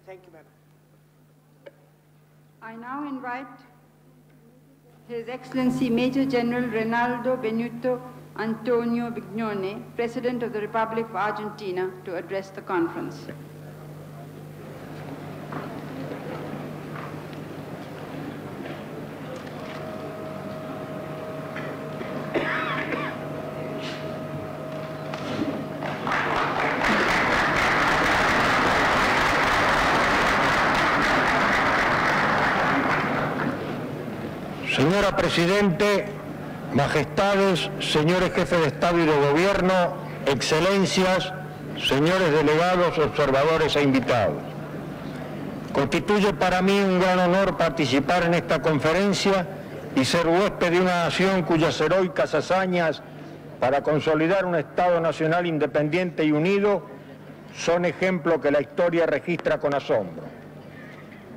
Thank you, madam. I now invite His Excellency Major General Reinaldo Benito Antonio Vignone, President of the Republic of Argentina, to address the conference. Señora Presidente, Majestades, señores jefes de Estado y de Gobierno, Excelencias, señores delegados, observadores e invitados. Constituye para mí un gran honor participar en esta conferencia y ser huésped de una nación cuyas heroicas hazañas para consolidar un Estado nacional independiente y unido son ejemplo que la historia registra con asombro.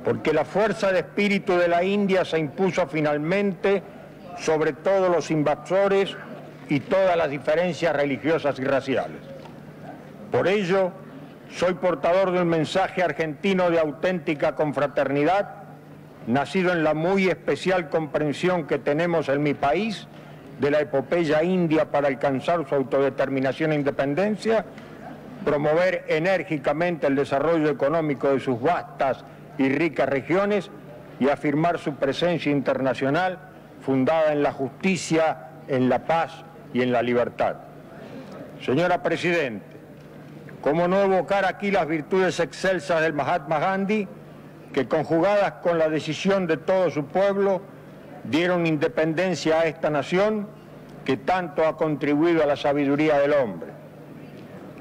Porque la fuerza de espíritu de la India se impuso finalmente sobre todos los invasores y todas las diferencias religiosas y raciales. Por ello, soy portador de un mensaje argentino de auténtica confraternidad, nacido en la muy especial comprensión que tenemos en mi país de la epopeya india para alcanzar su autodeterminación e independencia, promover enérgicamente el desarrollo económico de sus vastas y ricas regiones y afirmar su presencia internacional fundada en la justicia, en la paz y en la libertad. Señora Presidente, ¿cómo no evocar aquí las virtudes excelsas del Mahatma Gandhi, que conjugadas con la decisión de todo su pueblo, dieron independencia a esta nación que tanto ha contribuido a la sabiduría del hombre?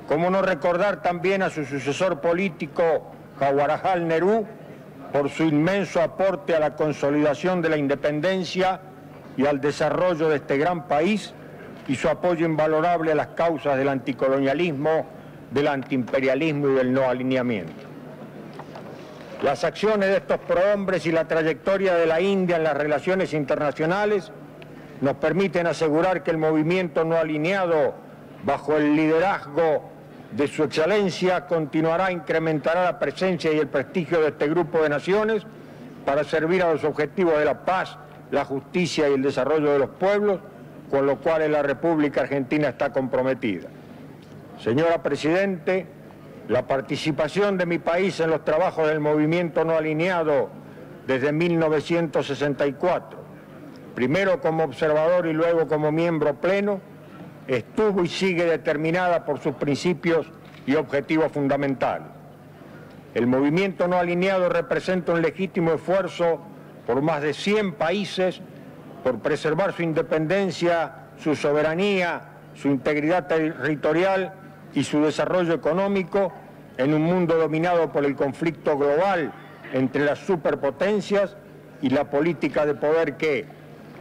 ¿Cómo no recordar también a su sucesor político, Jawaharlal Nehru, por su inmenso aporte a la consolidación de la independencia y al desarrollo de este gran país y su apoyo invalorable a las causas del anticolonialismo, del antiimperialismo y del no alineamiento? Las acciones de estos prohombres y la trayectoria de la India en las relaciones internacionales nos permiten asegurar que el movimiento no alineado, bajo el liderazgo de su excelencia, continuará, incrementará la presencia y el prestigio de este grupo de naciones para servir a los objetivos de la paz, la justicia y el desarrollo de los pueblos, con lo cual la República Argentina está comprometida. Señora Presidente, la participación de mi país en los trabajos del movimiento no alineado desde 1964, primero como observador y luego como miembro pleno, estuvo y sigue determinada por sus principios y objetivos fundamentales. El movimiento no alineado representa un legítimo esfuerzo por más de 100 países por preservar su independencia, su soberanía, su integridad territorial y su desarrollo económico en un mundo dominado por el conflicto global entre las superpotencias y la política de poder que,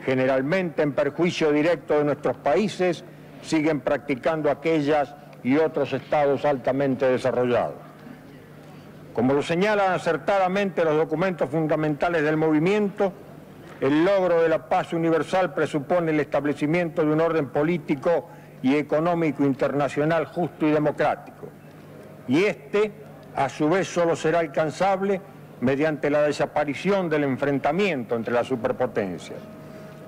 generalmente en perjuicio directo de nuestros países, siguen practicando aquellas y otros estados altamente desarrollados. Como lo señalan acertadamente los documentos fundamentales del movimiento, el logro de la paz universal presupone el establecimiento de un orden político y económico internacional justo y democrático. Y este, a su vez, solo será alcanzable mediante la desaparición del enfrentamiento entre las superpotencias,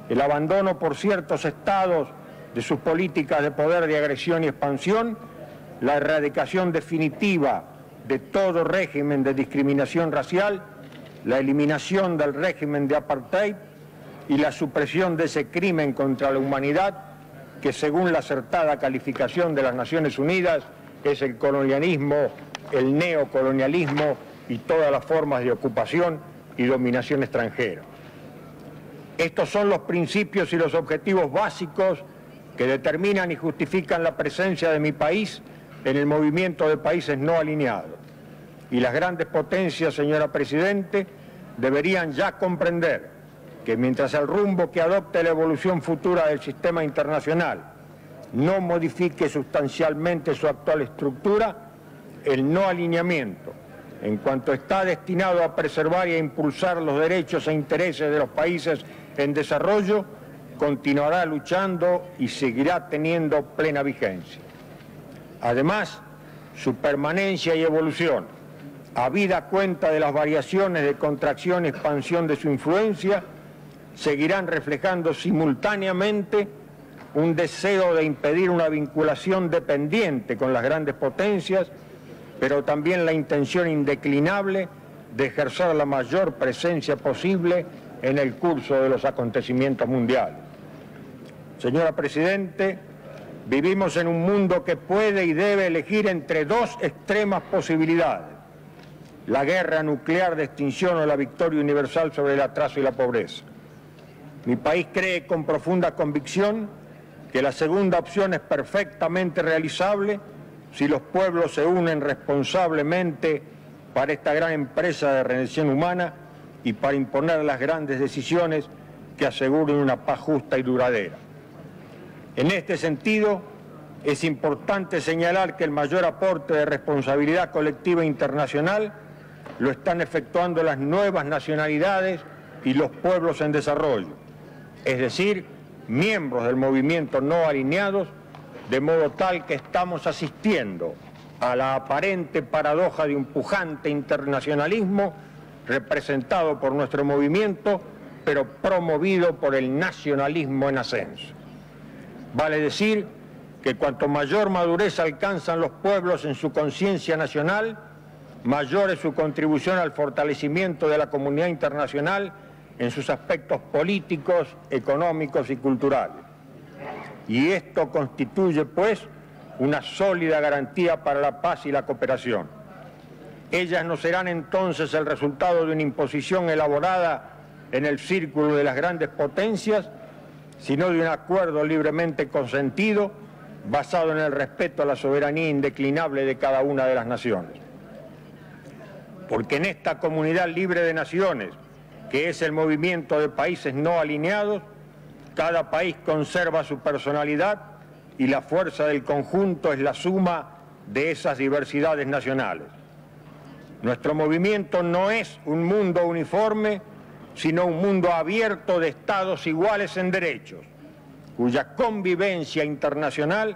el abandono por ciertos estados de sus políticas de poder, de agresión y expansión, la erradicación definitiva de todo régimen de discriminación racial, la eliminación del régimen de apartheid y la supresión de ese crimen contra la humanidad que, según la acertada calificación de las Naciones Unidas, es el colonialismo, el neocolonialismo y todas las formas de ocupación y dominación extranjera. Estos son los principios y los objetivos básicos que determinan y justifican la presencia de mi país en el movimiento de países no alineados. Y las grandes potencias, señora Presidente, deberían ya comprender que mientras el rumbo que adopte la evolución futura del sistema internacional no modifique sustancialmente su actual estructura, el no alineamiento, en cuanto está destinado a preservar y a impulsar los derechos e intereses de los países en desarrollo, continuará luchando y seguirá teniendo plena vigencia. Además, su permanencia y evolución habida cuenta de las variaciones de contracción y expansión de su influencia, seguirán reflejando simultáneamente un deseo de impedir una vinculación dependiente con las grandes potencias, pero también la intención indeclinable de ejercer la mayor presencia posible en el curso de los acontecimientos mundiales. Señora Presidente, vivimos en un mundo que puede y debe elegir entre dos extremas posibilidades: la guerra nuclear de extinción o la victoria universal sobre el atraso y la pobreza. Mi país cree con profunda convicción que la segunda opción es perfectamente realizable si los pueblos se unen responsablemente para esta gran empresa de redención humana y para imponer las grandes decisiones que aseguren una paz justa y duradera. En este sentido, es importante señalar que el mayor aporte de responsabilidad colectiva internacional lo están efectuando las nuevas nacionalidades y los pueblos en desarrollo, es decir, miembros del movimiento no alineados, de modo tal que estamos asistiendo a la aparente paradoja de un pujante internacionalismo representado por nuestro movimiento, pero promovido por el nacionalismo en ascenso. Vale decir que cuanto mayor madurez alcanzan los pueblos en su conciencia nacional, mayor es su contribución al fortalecimiento de la comunidad internacional en sus aspectos políticos, económicos y culturales. Y esto constituye, pues, una sólida garantía para la paz y la cooperación. Ellas no serán entonces el resultado de una imposición elaborada en el círculo de las grandes potencias, sino de un acuerdo libremente consentido, basado en el respeto a la soberanía indeclinable de cada una de las naciones. Porque en esta comunidad libre de naciones, que es el movimiento de países no alineados, cada país conserva su personalidad y la fuerza del conjunto es la suma de esas diversidades nacionales. Nuestro movimiento no es un mundo uniforme, sino un mundo abierto de estados iguales en derechos, cuya convivencia internacional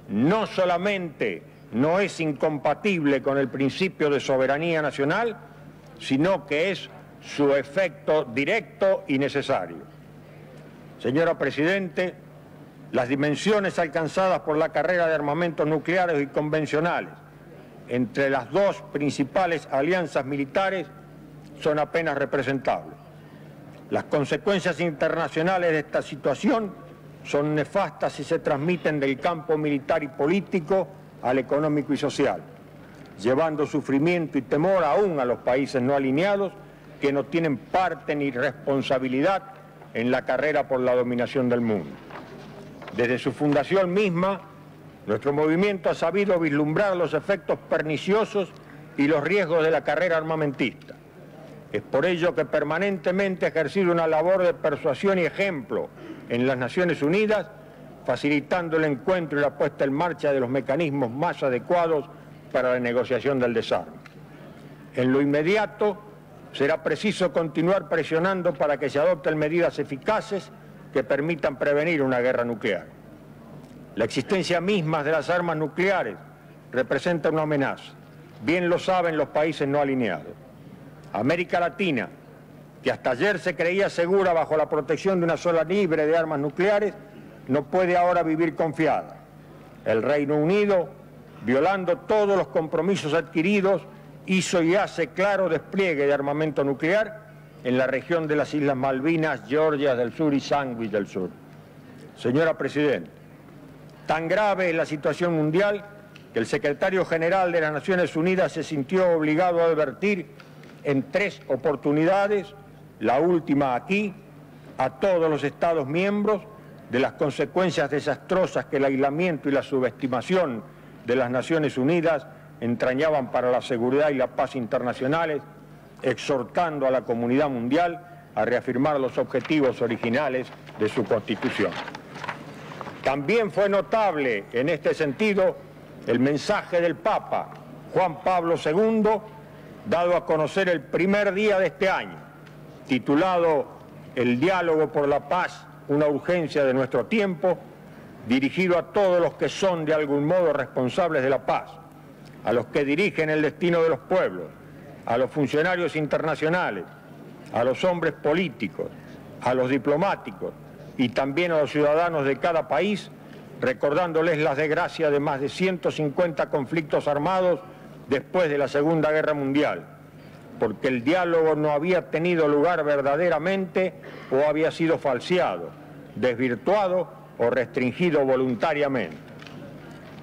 no solamente no es incompatible con el principio de soberanía nacional, sino que es su efecto directo y necesario. Señora Presidente, las dimensiones alcanzadas por la carrera de armamentos nucleares y convencionales entre las dos principales alianzas militares son apenas representables. Las consecuencias internacionales de esta situación son nefastas y se transmiten del campo militar y político al económico y social, llevando sufrimiento y temor aún a los países no alineados que no tienen parte ni responsabilidad en la carrera por la dominación del mundo. Desde su fundación misma, nuestro movimiento ha sabido vislumbrar los efectos perniciosos y los riesgos de la carrera armamentista. Es por ello que permanentemente ha ejercido una labor de persuasión y ejemplo en las Naciones Unidas, facilitando el encuentro y la puesta en marcha de los mecanismos más adecuados para la negociación del desarme. En lo inmediato, será preciso continuar presionando para que se adopten medidas eficaces que permitan prevenir una guerra nuclear. La existencia misma de las armas nucleares representa una amenaza. Bien lo saben los países no alineados. América Latina, que hasta ayer se creía segura bajo la protección de una zona libre de armas nucleares, no puede ahora vivir confiada. El Reino Unido, violando todos los compromisos adquiridos, hizo y hace claro despliegue de armamento nuclear en la región de las Islas Malvinas, Georgia del Sur y Sandwich del Sur. Señora Presidenta, tan grave es la situación mundial que el secretario general de las Naciones Unidas se sintió obligado a advertir en 3 oportunidades, la última aquí, a todos los Estados miembros de las consecuencias desastrosas que el aislamiento y la subestimación de las Naciones Unidas entrañaban para la seguridad y la paz internacionales, exhortando a la comunidad mundial a reafirmar los objetivos originales de su Constitución. También fue notable en este sentido el mensaje del Papa Juan Pablo II, dado a conocer el primer día de este año, titulado El diálogo por la paz, una urgencia de nuestro tiempo, dirigido a todos los que son de algún modo responsables de la paz, a los que dirigen el destino de los pueblos a los funcionarios internacionales, a los hombres políticos, a los diplomáticos y también a los ciudadanos de cada país, recordándoles las desgracias de más de 150 conflictos armados después de la Segunda Guerra Mundial, porque el diálogo no había tenido lugar verdaderamente o había sido falseado, desvirtuado o restringido voluntariamente.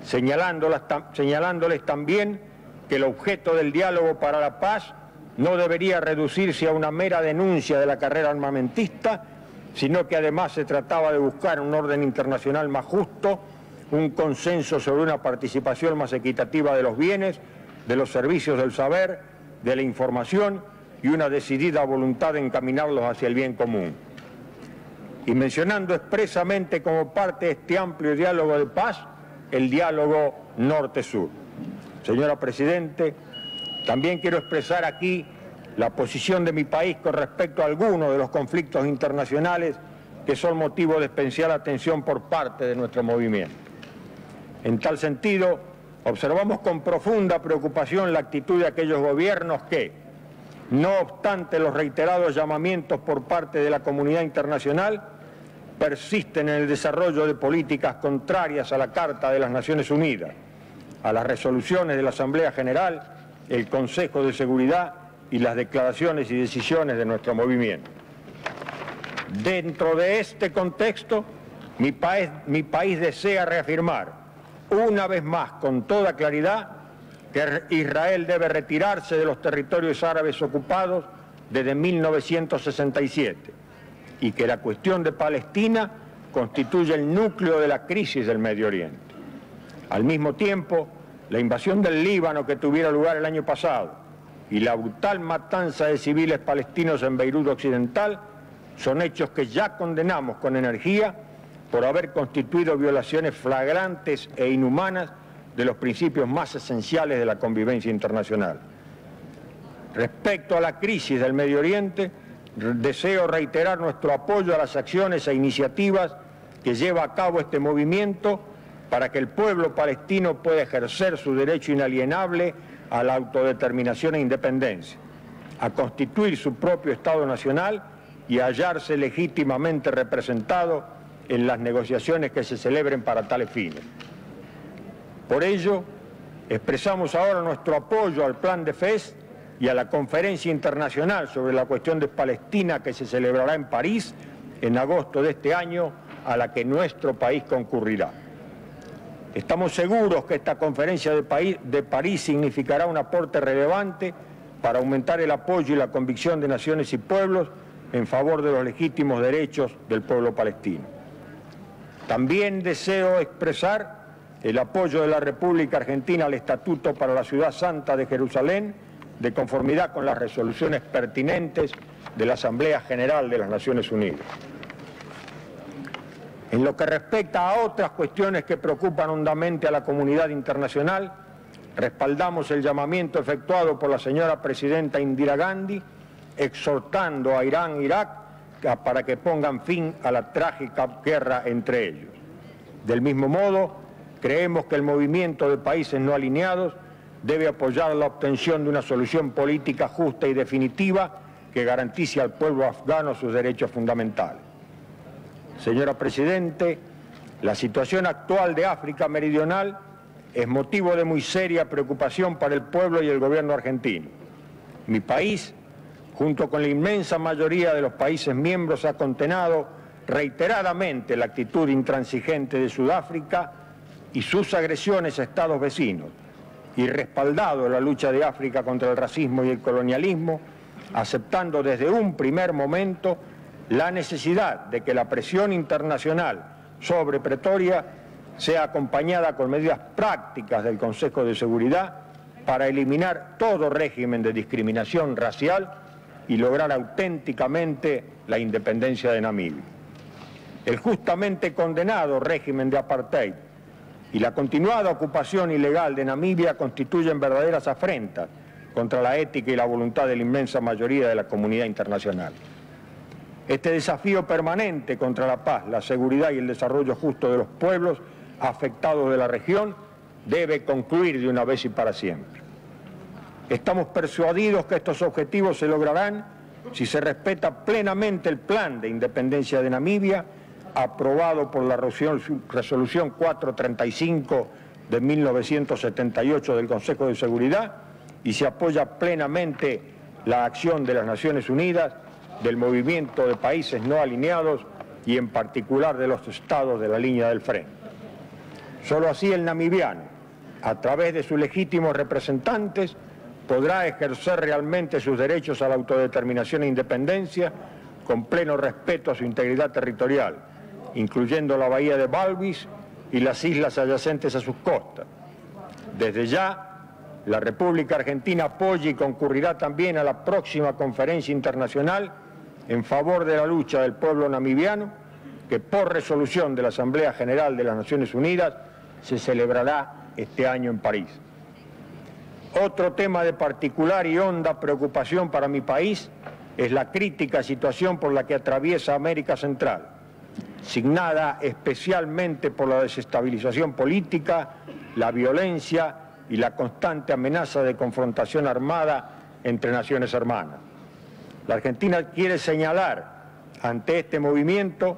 Señalándoles también que el objeto del diálogo para la paz no debería reducirse a una mera denuncia de la carrera armamentista, sino que además se trataba de buscar un orden internacional más justo, un consenso sobre una participación más equitativa de los bienes, de los servicios del saber, de la información y una decidida voluntad de encaminarlos hacia el bien común. Y mencionando expresamente como parte de este amplio diálogo de paz, el diálogo norte-sur. Señora Presidente, también quiero expresar aquí la posición de mi país con respecto a algunos de los conflictos internacionales que son motivo de especial atención por parte de nuestro movimiento. En tal sentido, observamos con profunda preocupación la actitud de aquellos gobiernos que, no obstante los reiterados llamamientos por parte de la comunidad internacional, persisten en el desarrollo de políticas contrarias a la Carta de las Naciones Unidas, a las resoluciones de la Asamblea General, el Consejo de Seguridad y las declaraciones y decisiones de nuestro movimiento. Dentro de este contexto, mi país desea reafirmar una vez más con toda claridad que Israel debe retirarse de los territorios árabes ocupados desde 1967 y que la cuestión de Palestina constituye el núcleo de la crisis del Medio Oriente. Al mismo tiempo, la invasión del Líbano que tuviera lugar el año pasado y la brutal matanza de civiles palestinos en Beirut Occidental son hechos que ya condenamos con energía por haber constituido violaciones flagrantes e inhumanas de los principios más esenciales de la convivencia internacional. Respecto a la crisis del Medio Oriente, deseo reiterar nuestro apoyo a las acciones e iniciativas que lleva a cabo este movimiento para que el pueblo palestino pueda ejercer su derecho inalienable a la autodeterminación e independencia, a constituir su propio Estado nacional y a hallarse legítimamente representado en las negociaciones que se celebren para tales fines. Por ello, expresamos ahora nuestro apoyo al Plan de Fez y a la Conferencia Internacional sobre la cuestión de Palestina que se celebrará en París en agosto de este año, a la que nuestro país concurrirá. Estamos seguros que esta conferencia de París significará un aporte relevante para aumentar el apoyo y la convicción de naciones y pueblos en favor de los legítimos derechos del pueblo palestino. También deseo expresar el apoyo de la República Argentina al Estatuto para la Ciudad Santa de Jerusalén, de conformidad con las resoluciones pertinentes de la Asamblea General de las Naciones Unidas. En lo que respecta a otras cuestiones que preocupan hondamente a la comunidad internacional, respaldamos el llamamiento efectuado por la señora presidenta Indira Gandhi, exhortando a Irán e Irak para que pongan fin a la trágica guerra entre ellos. Del mismo modo, creemos que el movimiento de países no alineados debe apoyar la obtención de una solución política justa y definitiva que garantice al pueblo afgano sus derechos fundamentales. Señora Presidente, la situación actual de África Meridional es motivo de muy seria preocupación para el pueblo y el gobierno argentino. Mi país, junto con la inmensa mayoría de los países miembros, ha condenado reiteradamente la actitud intransigente de Sudáfrica y sus agresiones a estados vecinos, y respaldado la lucha de África contra el racismo y el colonialismo, aceptando desde un primer momento la necesidad de que la presión internacional sobre Pretoria sea acompañada con medidas prácticas del Consejo de Seguridad para eliminar todo régimen de discriminación racial y lograr auténticamente la independencia de Namibia. El justamente condenado régimen de apartheid y la continuada ocupación ilegal de Namibia constituyen verdaderas afrentas contra la ética y la voluntad de la inmensa mayoría de la comunidad internacional. Este desafío permanente contra la paz, la seguridad y el desarrollo justo de los pueblos afectados de la región debe concluir de una vez y para siempre. Estamos persuadidos que estos objetivos se lograrán si se respeta plenamente el plan de independencia de Namibia, aprobado por la resolución 435 de 1978 del Consejo de Seguridad, y se apoya plenamente la acción de las Naciones Unidas, del movimiento de países no alineados y en particular de los estados de la línea del frente. Solo así el namibiano, a través de sus legítimos representantes, podrá ejercer realmente sus derechos a la autodeterminación e independencia con pleno respeto a su integridad territorial, incluyendo la bahía de Walvis y las islas adyacentes a sus costas. Desde ya, la República Argentina apoya y concurrirá también a la próxima conferencia internacional en favor de la lucha del pueblo namibiano, que por resolución de la Asamblea General de las Naciones Unidas se celebrará este año en París. Otro tema de particular y honda preocupación para mi país es la crítica situación por la que atraviesa América Central, signada especialmente por la desestabilización política, la violencia y la constante amenaza de confrontación armada entre naciones hermanas. La Argentina quiere señalar ante este movimiento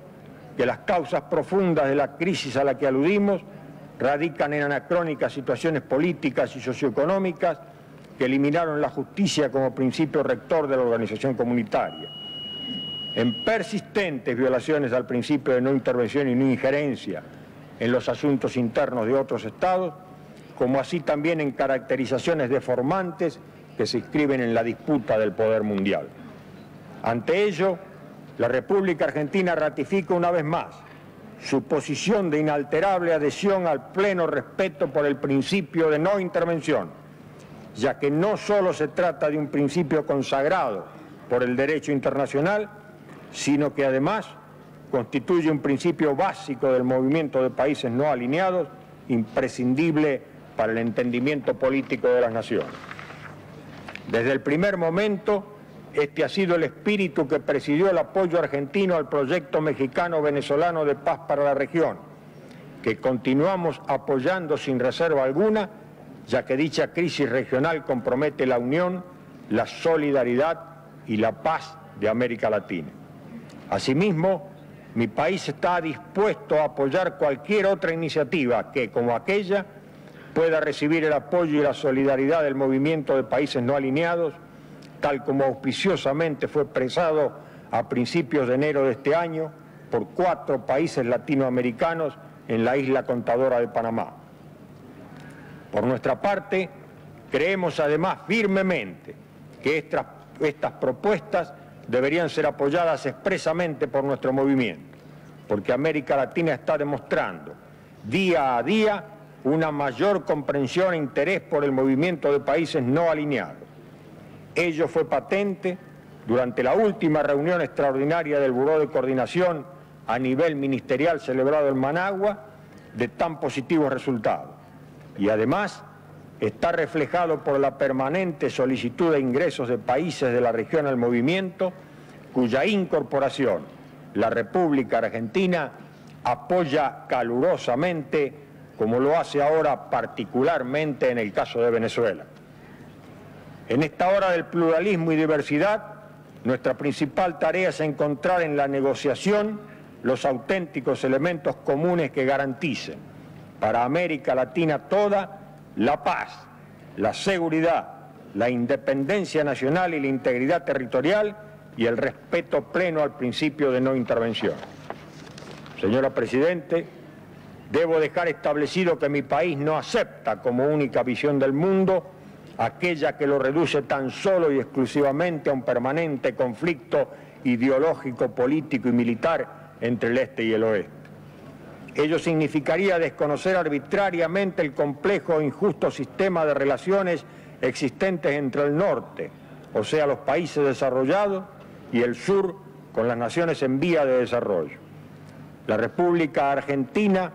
que las causas profundas de la crisis a la que aludimos radican en anacrónicas situaciones políticas y socioeconómicas que eliminaron la justicia como principio rector de la organización comunitaria, en persistentes violaciones al principio de no intervención y no injerencia en los asuntos internos de otros estados, como así también en caracterizaciones deformantes que se inscriben en la disputa del poder mundial. Ante ello, la República Argentina ratifica una vez más su posición de inalterable adhesión al pleno respeto por el principio de no intervención, ya que no solo se trata de un principio consagrado por el derecho internacional, sino que además constituye un principio básico del movimiento de países no alineados, imprescindible para el entendimiento político de las naciones. Desde el primer momento, este ha sido el espíritu que presidió el apoyo argentino al proyecto mexicano-venezolano de paz para la región, que continuamos apoyando sin reserva alguna, ya que dicha crisis regional compromete la unión, la solidaridad y la paz de América Latina. Asimismo, mi país está dispuesto a apoyar cualquier otra iniciativa que, como aquella, pueda recibir el apoyo y la solidaridad del movimiento de países no alineados, tal como auspiciosamente fue expresado a principios de enero de este año por 4 países latinoamericanos en la isla contadora de Panamá. Por nuestra parte, creemos además firmemente que estas propuestas deberían ser apoyadas expresamente por nuestro movimiento, porque América Latina está demostrando día a día una mayor comprensión e interés por el movimiento de países no alineados. Ello fue patente durante la última reunión extraordinaria del Buró de Coordinación a nivel ministerial celebrado en Managua, de tan positivos resultados. Y además está reflejado por la permanente solicitud de ingresos de países de la región al movimiento, cuya incorporación la República Argentina apoya calurosamente, como lo hace ahora particularmente en el caso de Venezuela. En esta hora del pluralismo y diversidad, nuestra principal tarea es encontrar en la negociación los auténticos elementos comunes que garanticen para América Latina toda la paz, la seguridad, la independencia nacional y la integridad territorial y el respeto pleno al principio de no intervención. Señora Presidente, debo dejar establecido que mi país no acepta como única visión del mundo aquella que lo reduce tan solo y exclusivamente a un permanente conflicto ideológico, político y militar entre el este y el oeste. Ello significaría desconocer arbitrariamente el complejo e injusto sistema de relaciones existentes entre el norte, o sea, los países desarrollados, y el sur, con las naciones en vía de desarrollo. La República Argentina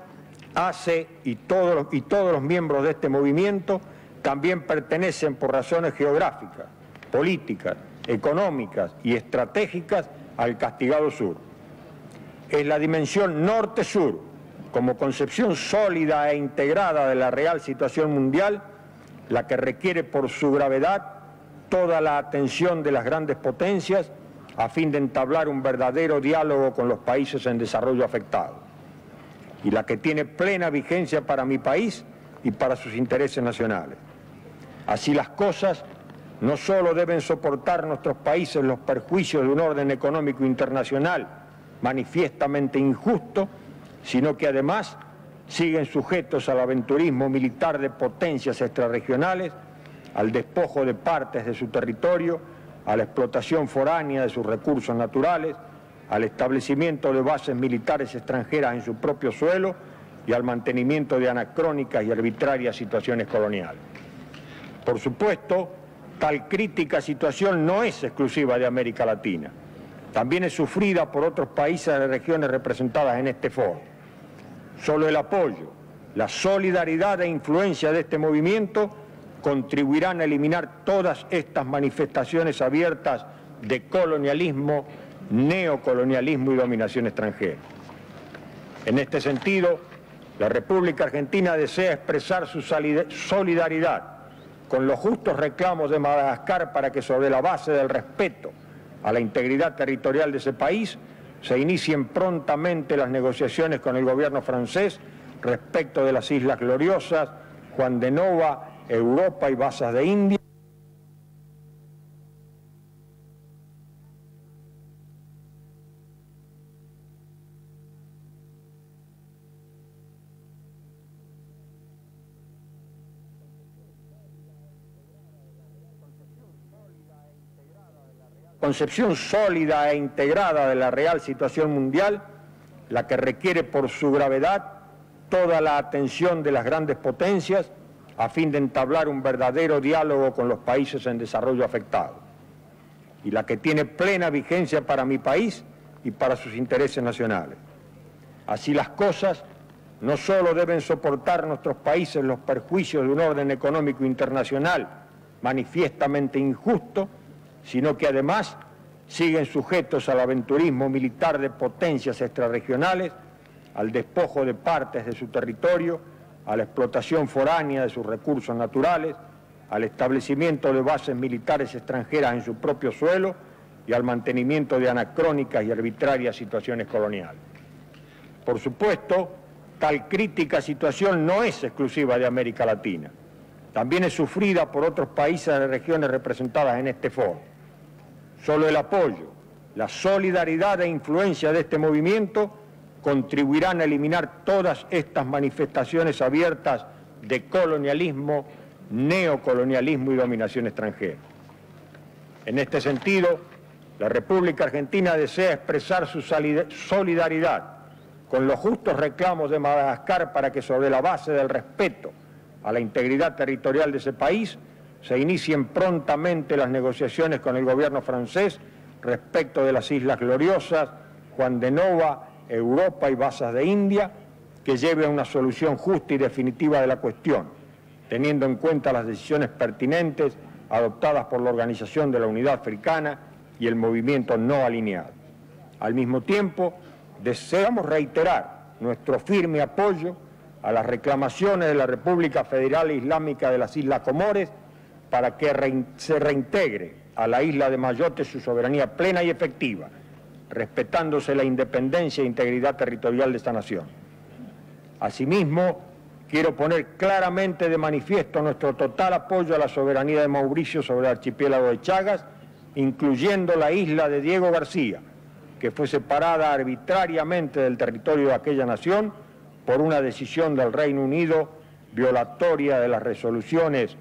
hace, y todos los miembros de este movimiento, también pertenecen por razones geográficas, políticas, económicas y estratégicas al castigado sur. Es la dimensión norte-sur, como concepción sólida e integrada de la real situación mundial, la que requiere por su gravedad toda la atención de las grandes potencias a fin de entablar un verdadero diálogo con los países en desarrollo afectados, y la que tiene plena vigencia para mi país y para sus intereses nacionales. Así las cosas, no solo deben soportar nuestros países los perjuicios de un orden económico internacional manifiestamente injusto, sino que además siguen sujetos al aventurismo militar de potencias extrarregionales, al despojo de partes de su territorio, a la explotación foránea de sus recursos naturales, al establecimiento de bases militares extranjeras en su propio suelo y al mantenimiento de anacrónicas y arbitrarias situaciones coloniales. Por supuesto, tal crítica situación no es exclusiva de América Latina. También es sufrida por otros países de las regiones representadas en este foro. Solo el apoyo, la solidaridad e influencia de este movimiento contribuirán a eliminar todas estas manifestaciones abiertas de colonialismo, neocolonialismo y dominación extranjera. En este sentido, la República Argentina desea expresar su solidaridad con los justos reclamos de Madagascar para que, sobre la base del respeto a la integridad territorial de ese país, se inicien prontamente las negociaciones con el gobierno francés respecto de las Islas Gloriosas, Juan de Nova, Europa y Basas de India. Concepción sólida e integrada de la real situación mundial, la que requiere por su gravedad toda la atención de las grandes potencias a fin de entablar un verdadero diálogo con los países en desarrollo afectados, y la que tiene plena vigencia para mi país y para sus intereses nacionales. Así las cosas, no solo deben soportar nuestros países los perjuicios de un orden económico internacional manifiestamente injusto, sino que además siguen sujetos al aventurismo militar de potencias extrarregionales, al despojo de partes de su territorio, a la explotación foránea de sus recursos naturales, al establecimiento de bases militares extranjeras en su propio suelo y al mantenimiento de anacrónicas y arbitrarias situaciones coloniales. Por supuesto, tal crítica situación no es exclusiva de América Latina. También es sufrida por otros países de las regiones representadas en este foro. Solo el apoyo, la solidaridad e influencia de este movimiento contribuirán a eliminar todas estas manifestaciones abiertas de colonialismo, neocolonialismo y dominación extranjera. En este sentido, la República Argentina desea expresar su solidaridad con los justos reclamos de Madagascar para que, sobre la base del respeto a la integridad territorial de ese país, se inicien prontamente las negociaciones con el gobierno francés respecto de las Islas Gloriosas, Juan de Nova, Europa y Basas de India, que lleve a una solución justa y definitiva de la cuestión, teniendo en cuenta las decisiones pertinentes adoptadas por la Organización de la Unidad Africana y el Movimiento No Alineado. Al mismo tiempo, deseamos reiterar nuestro firme apoyo a las reclamaciones de la República Federal Islámica de las Islas Comores para que se reintegre a la isla de Mayotte su soberanía plena y efectiva, respetándose la independencia e integridad territorial de esta nación. Asimismo, quiero poner claramente de manifiesto nuestro total apoyo a la soberanía de Mauricio sobre el archipiélago de Chagas, incluyendo la isla de Diego García, que fue separada arbitrariamente del territorio de aquella nación por una decisión del Reino Unido violatoria de las resoluciones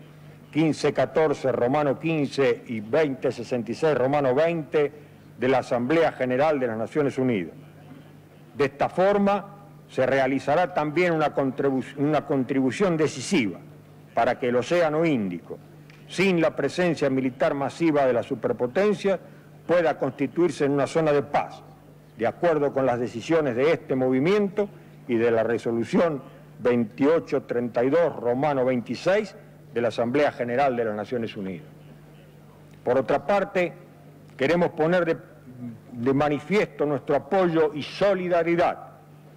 1514 Romano 15 y 2066 Romano 20 de la Asamblea General de las Naciones Unidas. De esta forma se realizará también una contribución decisiva para que el Océano Índico, sin la presencia militar masiva de las superpotencias, pueda constituirse en una zona de paz, de acuerdo con las decisiones de este movimiento y de la resolución 2832 Romano 26 de la Asamblea General de las Naciones Unidas. Por otra parte, queremos poner de manifiesto nuestro apoyo y solidaridad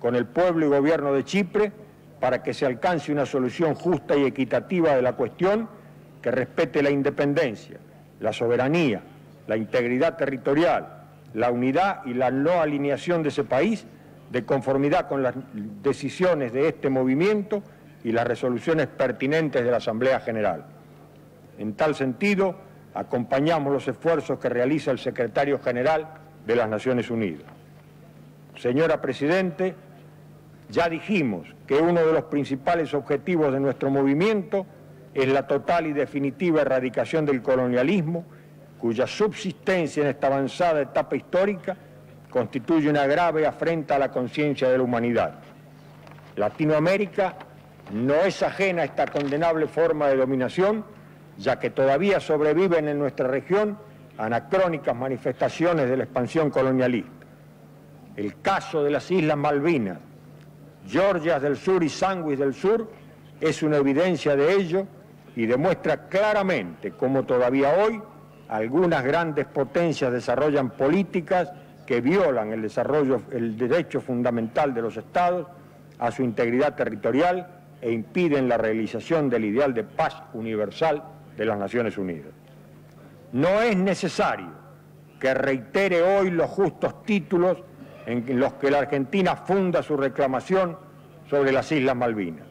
con el pueblo y gobierno de Chipre para que se alcance una solución justa y equitativa de la cuestión, que respete la independencia, la soberanía, la integridad territorial, la unidad y la no alineación de ese país de conformidad con las decisiones de este movimiento y las resoluciones pertinentes de la Asamblea General. En tal sentido, acompañamos los esfuerzos que realiza el Secretario General de las Naciones Unidas. Señora Presidente, ya dijimos que uno de los principales objetivos de nuestro movimiento es la total y definitiva erradicación del colonialismo, cuya subsistencia en esta avanzada etapa histórica constituye una grave afrenta a la conciencia de la humanidad. Latinoamérica no es ajena a esta condenable forma de dominación, ya que todavía sobreviven en nuestra región anacrónicas manifestaciones de la expansión colonialista. El caso de las Islas Malvinas, Georgias del Sur y Sandwich del Sur es una evidencia de ello y demuestra claramente cómo todavía hoy algunas grandes potencias desarrollan políticas que violan el derecho fundamental de los Estados a su integridad territorial e impiden la realización del ideal de paz universal de las Naciones Unidas. No es necesario que reitere hoy los justos títulos en los que la Argentina funda su reclamación sobre las Islas Malvinas.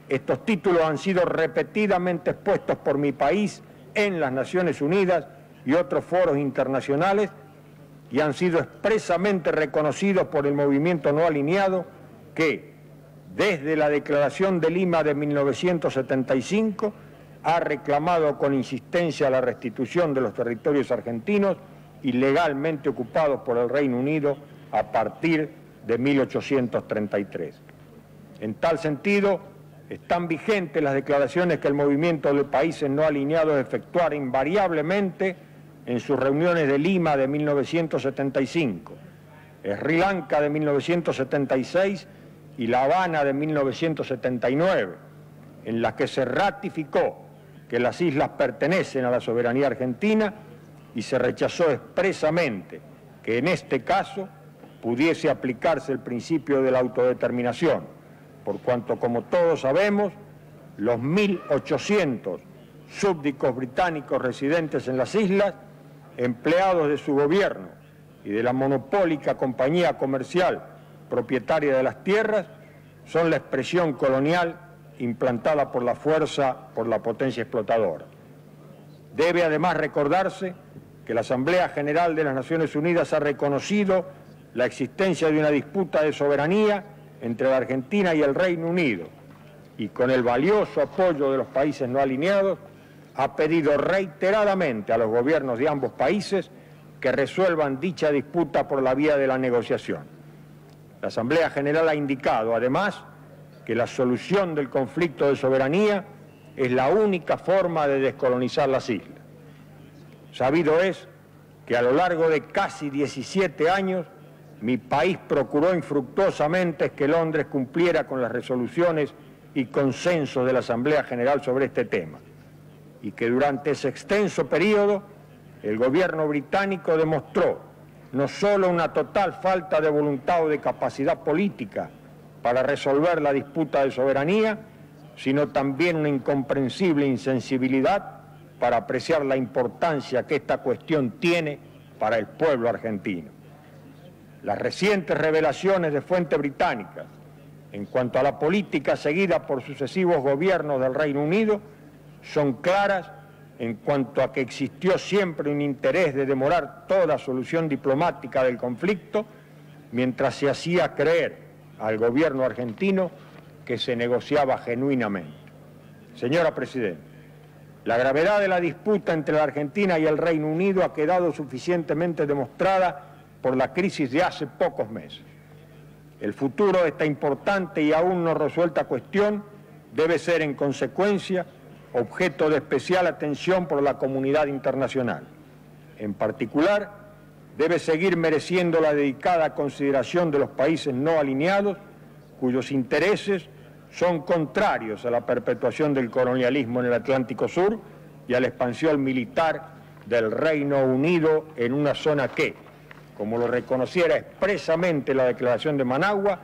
Estos títulos han sido repetidamente expuestos por mi país en las Naciones Unidas y otros foros internacionales y han sido expresamente reconocidos por el movimiento no alineado que, desde la Declaración de Lima de 1975, ha reclamado con insistencia la restitución de los territorios argentinos ilegalmente ocupados por el Reino Unido a partir de 1833. En tal sentido, están vigentes las declaraciones que el movimiento de países no alineados efectuara invariablemente en sus reuniones de Lima de 1975, Sri Lanka de 1976 y La Habana de 1979, en las que se ratificó que las islas pertenecen a la soberanía argentina y se rechazó expresamente que en este caso pudiese aplicarse el principio de la autodeterminación, por cuanto, como todos sabemos, los 1.800 súbditos británicos residentes en las islas, empleados de su gobierno y de la monopólica compañía comercial propietaria de las tierras, son la expresión colonial implantada por la fuerza, por la potencia explotadora. Debe además recordarse que la Asamblea General de las Naciones Unidas ha reconocido la existencia de una disputa de soberanía entre la Argentina y el Reino Unido y con el valioso apoyo de los países no alineados ha pedido reiteradamente a los gobiernos de ambos países que resuelvan dicha disputa por la vía de la negociación. La Asamblea General ha indicado además que la solución del conflicto de soberanía es la única forma de descolonizar las islas. Sabido es que a lo largo de casi 17 años mi país procuró infructuosamente que Londres cumpliera con las resoluciones y consensos de la Asamblea General sobre este tema, y que durante ese extenso periodo el gobierno británico demostró no solo una total falta de voluntad o de capacidad política para resolver la disputa de soberanía, sino también una incomprensible insensibilidad para apreciar la importancia que esta cuestión tiene para el pueblo argentino. Las recientes revelaciones de fuentes británicas en cuanto a la política seguida por sucesivos gobiernos del Reino Unido son claras en cuanto a que existió siempre un interés de demorar toda solución diplomática del conflicto, mientras se hacía creer al gobierno argentino que se negociaba genuinamente. Señora Presidenta, la gravedad de la disputa entre la Argentina y el Reino Unido ha quedado suficientemente demostrada por la crisis de hace pocos meses. El futuro de esta importante y aún no resuelta cuestión debe ser, en consecuencia, objeto de especial atención por la comunidad internacional. En particular, debe seguir mereciendo la dedicada consideración de los países no alineados, cuyos intereses son contrarios a la perpetuación del colonialismo en el Atlántico Sur y a la expansión militar del Reino Unido en una zona que, como lo reconociera expresamente la Declaración de Managua,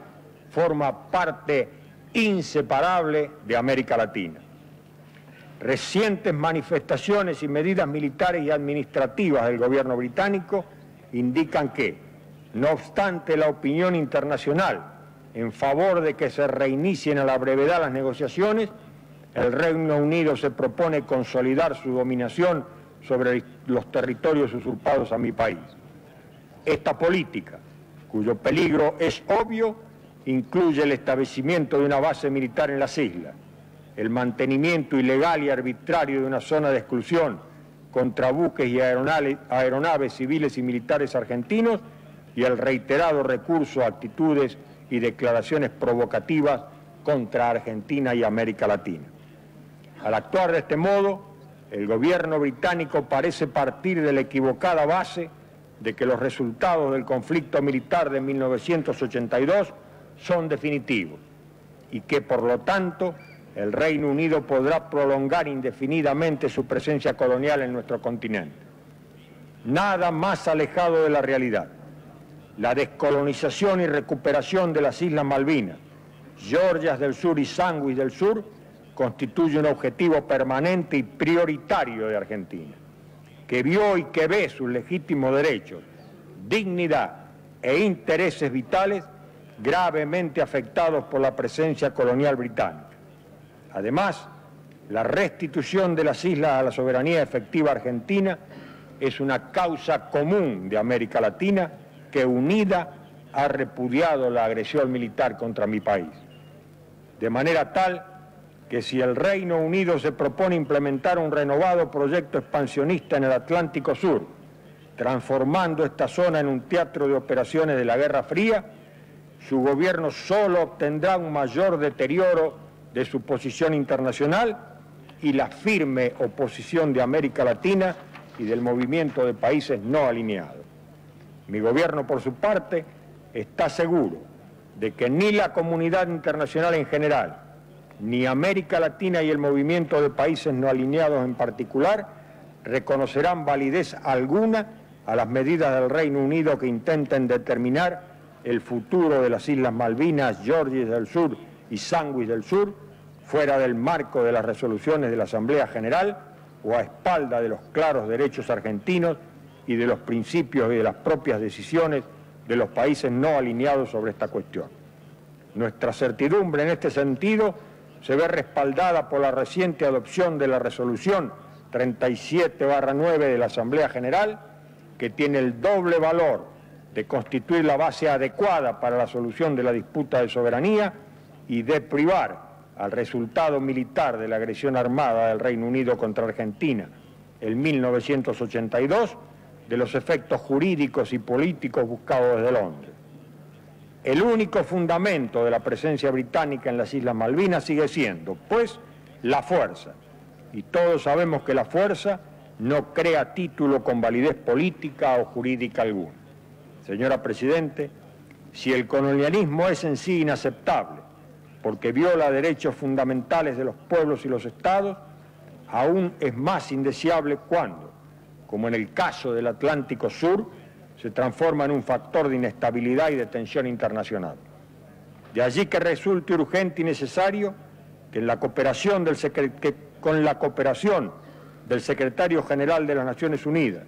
forma parte inseparable de América Latina. Recientes manifestaciones y medidas militares y administrativas del gobierno británico indican que, no obstante la opinión internacional en favor de que se reinicien a la brevedad las negociaciones, el Reino Unido se propone consolidar su dominación sobre los territorios usurpados a mi país. Esta política, cuyo peligro es obvio, incluye el establecimiento de una base militar en las islas, el mantenimiento ilegal y arbitrario de una zona de exclusión contra buques y aeronaves civiles y militares argentinos y el reiterado recurso a actitudes y declaraciones provocativas contra Argentina y América Latina. Al actuar de este modo, el gobierno británico parece partir de la equivocada base de que los resultados del conflicto militar de 1982 son definitivos y que, por lo tanto, el Reino Unido podrá prolongar indefinidamente su presencia colonial en nuestro continente. Nada más alejado de la realidad. La descolonización y recuperación de las Islas Malvinas, Georgias del Sur y Sandwich del Sur constituye un objetivo permanente y prioritario de Argentina, que vio y que ve sus legítimos derechos, dignidad e intereses vitales gravemente afectados por la presencia colonial británica. Además, la restitución de las islas a la soberanía efectiva argentina es una causa común de América Latina que, unida, ha repudiado la agresión militar contra mi país. De manera tal que si el Reino Unido se propone implementar un renovado proyecto expansionista en el Atlántico Sur, transformando esta zona en un teatro de operaciones de la Guerra Fría, su gobierno solo obtendrá un mayor deterioro de su posición internacional y la firme oposición de América Latina y del movimiento de países no alineados. Mi gobierno, por su parte, está seguro de que ni la comunidad internacional en general, ni América Latina y el movimiento de países no alineados en particular, reconocerán validez alguna a las medidas del Reino Unido que intenten determinar el futuro de las Islas Malvinas, Georgias del Sur y Sandwich del Sur, fuera del marco de las resoluciones de la Asamblea General o a espalda de los claros derechos argentinos y de los principios y de las propias decisiones de los países no alineados sobre esta cuestión. Nuestra certidumbre en este sentido se ve respaldada por la reciente adopción de la resolución 37/9 de la Asamblea General, que tiene el doble valor de constituir la base adecuada para la solución de la disputa de soberanía y de privar al resultado militar de la agresión armada del Reino Unido contra Argentina en 1982 de los efectos jurídicos y políticos buscados desde Londres. El único fundamento de la presencia británica en las Islas Malvinas sigue siendo, pues, la fuerza. Y todos sabemos que la fuerza no crea título con validez política o jurídica alguna. Señora Presidente, si el colonialismo es en sí inaceptable, porque viola derechos fundamentales de los pueblos y los estados, aún es más indeseable cuando, como en el caso del Atlántico Sur, se transforma en un factor de inestabilidad y de tensión internacional. De allí que resulte urgente y necesario que con la cooperación del Secretario General de las Naciones Unidas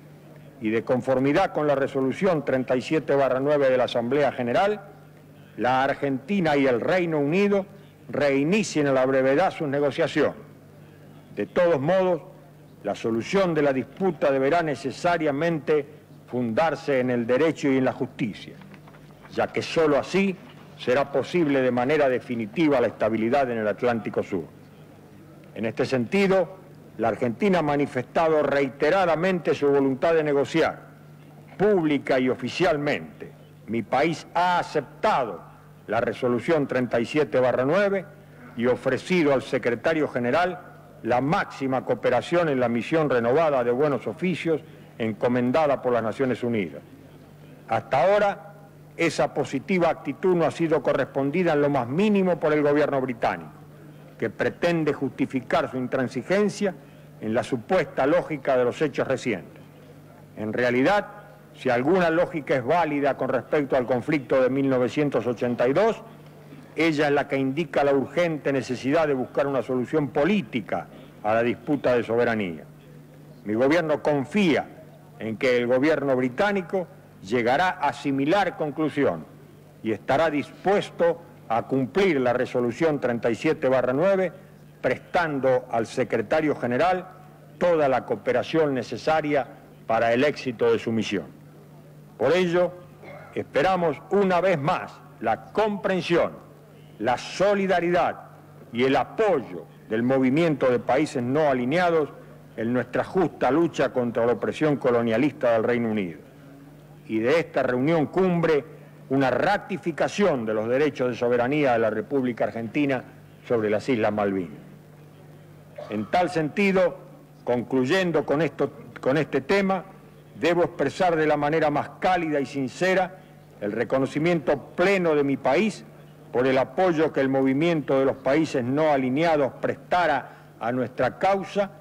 y de conformidad con la resolución 37/9 de la Asamblea General, la Argentina y el Reino Unido reinicien a la brevedad sus negociaciones. De todos modos, la solución de la disputa deberá necesariamente fundarse en el derecho y en la justicia, ya que sólo así será posible de manera definitiva la estabilidad en el Atlántico Sur. En este sentido, la Argentina ha manifestado reiteradamente su voluntad de negociar, pública y oficialmente. Mi país ha aceptado la resolución 37/9 y ofrecido al secretario general la máxima cooperación en la misión renovada de buenos oficios encomendada por las Naciones Unidas. Hasta ahora, esa positiva actitud no ha sido correspondida en lo más mínimo por el gobierno británico, que pretende justificar su intransigencia en la supuesta lógica de los hechos recientes. En realidad, si alguna lógica es válida con respecto al conflicto de 1982, ella es la que indica la urgente necesidad de buscar una solución política a la disputa de soberanía. Mi gobierno confía en que el gobierno británico llegará a similar conclusión y estará dispuesto a cumplir la resolución 37/9, prestando al secretario general toda la cooperación necesaria para el éxito de su misión. Por ello, esperamos una vez más la comprensión, la solidaridad y el apoyo del movimiento de países no alineados en nuestra justa lucha contra la opresión colonialista del Reino Unido. Y de esta reunión cumbre, una ratificación de los derechos de soberanía de la República Argentina sobre las Islas Malvinas. En tal sentido, concluyendo con este tema, debo expresar de la manera más cálida y sincera el reconocimiento pleno de mi país por el apoyo que el movimiento de los países no alineados prestara a nuestra causa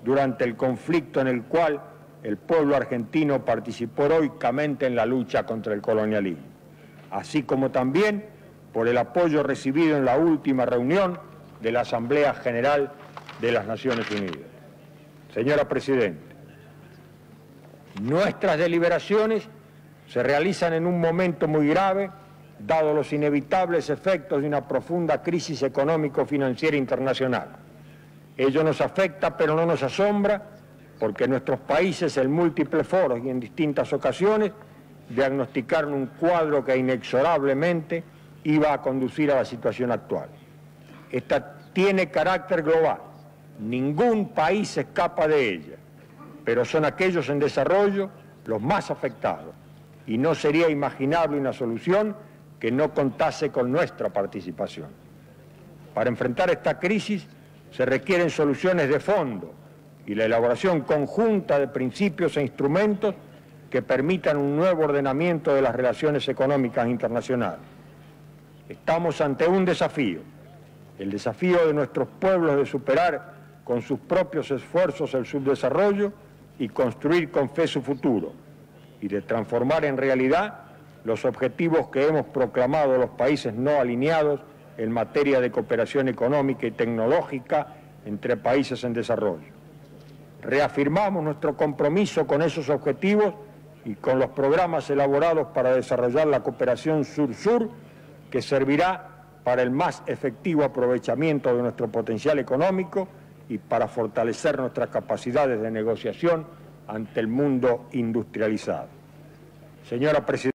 durante el conflicto en el cual el pueblo argentino participó heroicamente en la lucha contra el colonialismo, así como también por el apoyo recibido en la última reunión de la Asamblea General de las Naciones Unidas. Señora Presidenta, nuestras deliberaciones se realizan en un momento muy grave, dado los inevitables efectos de una profunda crisis económico-financiera internacional. Ello nos afecta, pero no nos asombra, porque nuestros países en múltiples foros y en distintas ocasiones diagnosticaron un cuadro que inexorablemente iba a conducir a la situación actual. Esta tiene carácter global, ningún país escapa de ella, pero son aquellos en desarrollo los más afectados, y no sería imaginable una solución que no contase con nuestra participación. Para enfrentar esta crisis se requieren soluciones de fondo y la elaboración conjunta de principios e instrumentos que permitan un nuevo ordenamiento de las relaciones económicas internacionales. Estamos ante un desafío, el desafío de nuestros pueblos de superar con sus propios esfuerzos el subdesarrollo y construir con fe su futuro, y de transformar en realidad los objetivos que hemos proclamado los países no alineados en materia de cooperación económica y tecnológica entre países en desarrollo. Reafirmamos nuestro compromiso con esos objetivos y con los programas elaborados para desarrollar la cooperación sur-sur, que servirá para el más efectivo aprovechamiento de nuestro potencial económico y para fortalecer nuestras capacidades de negociación ante el mundo industrializado. Señora Presidenta,